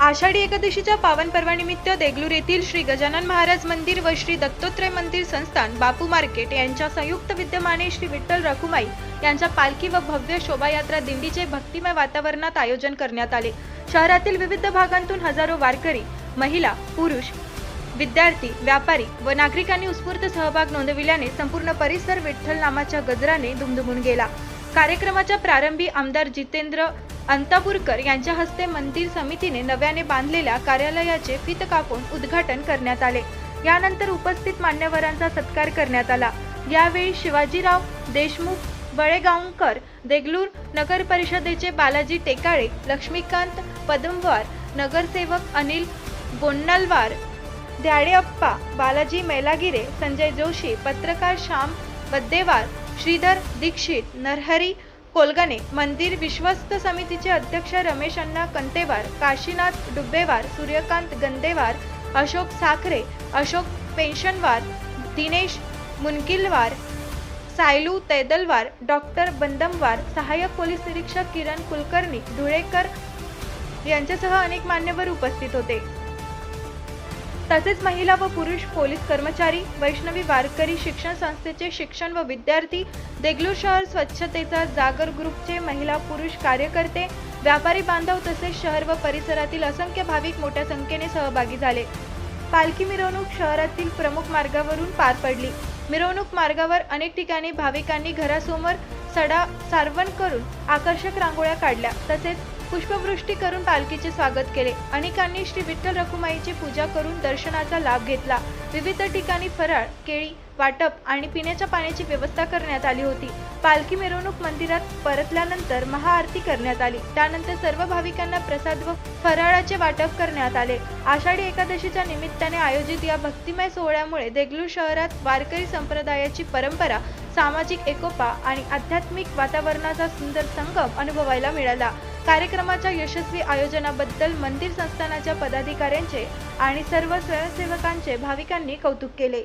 आषाढी एकादशीच्या पावन पर्वानिमित्त देगलूर येथील श्री गजानन महाराज मंदिर व श्री दत्तोत्रय मंदिर संस्थान बापू मार्केट यांच्या संयुक्त विद्यमाने श्री विठ्ठल रखुमाई यांच्या पालखी व भव्य शोभायात्रा दिंडीचे भक्तिमय वातावरणात आयोजन करण्यात आले। शहरातील विविध भागांतून हजारो वारकरी, महिला, पुरुष, विद्यार्थी, व्यापारी व नागरिकांनी उत्स्फूर्त सहभाग नोंदविल्याने संपूर्ण परिसर विठ्ठल नामाच्या गजराने दुमदुमून गेला। कार्यक्रमाच्या प्रारंभी आमदार जितेंद्र अंतापूरकर यांच्या हस्ते मंदिर समितीने नव्याने बांधलेल्या कार्यालयाचे फीत कापून उद्घाटन करण्यात आले। यानंतर उपस्थित मान्यवरांचा सत्कार करण्यात आला। यावेळी शिवाजीराव देशमुख बळेगावकर, देगलूर नगर परिषदेचे बालाजी टेकाळे, लक्ष्मीकांत पदमवार, नगरसेवक अनिल गोन्नलवार, ध्याडेअप्पा, बालाजी मैलागिरे, संजय जोशी, पत्रकार श्याम बद्देवार, श्रीधर दीक्षित, नरहरी कोलगणे, मंदिर विश्वस्त समितीचे अध्यक्ष रमेश अण्णा कंतेवार, काशीनाथ डुब्बेवार, सूर्यकांत गंदेवार, अशोक साखरे, अशोक पेन्शनवार, दिनेश मुनकिलवार, सायलू तैदलवार, डॉक्टर बंदमवार, सहाय्यक पोलीस निरीक्षक किरण कुलकर्णी धुळेकर यांच्यासह अनेक मान्यवर उपस्थित होते। तसेच महिला व पुरुष पोलीस कर्मचारी, वैष्णवी वारकरी शिक्षण संस्थेचे शिक्षण व विद्यार्थी, देगलूर शहर स्वच्छतेचा जागर ग्रुपचे महिला पुरुष कार्यकर्ते, व्यापारी बांधव तसेच शहर व परिसरातील असंख्य भाविक मोठ्या संख्येने सहभागी झाले। पालखी मिरवणूक शहरातील प्रमुख मार्गावरून पार पडली। मिरवणूक मार्गावर अनेक ठिकाणी भाविकांनी घरासमोर सडा सारवण करून आकर्षक रांगोळ्या काढल्या, तसेच पुष्पवृष्टी करून पालखीचे स्वागत केले। अनेकांनी श्री विठ्ठल रखुमाईची पूजा करून दर्शनाचा लाभ घेतला। विविध ठिकाणी फराळ, केळी वाटप आणि पिण्याच्या पाण्याची व्यवस्था करण्यात आली होती। पालखी मिरवणूक मंदिरात परतल्यानंतर महाआरती करण्यात आली। त्यानंतर सर्व भाविकांना प्रसाद व फराळाचे वाटप करण्यात आले। आषाढी एकादशीच्या निमित्ताने आयोजित या भक्तिमय सोहळ्यामुळे देगलूर शहरात वारकरी संप्रदायाची परंपरा, सामाजिक एकोपा आणि आध्यात्मिक वातावरणाचा सुंदर संगम अनुभवायला मिळाला। कार्यक्रमाच्या यशस्वी आयोजनाबद्दल मंदिर संस्थानाच्या पदाधिकाऱ्यांचे आणि सर्व स्वयंसेवकांचे भाविकांनी कौतुक केले।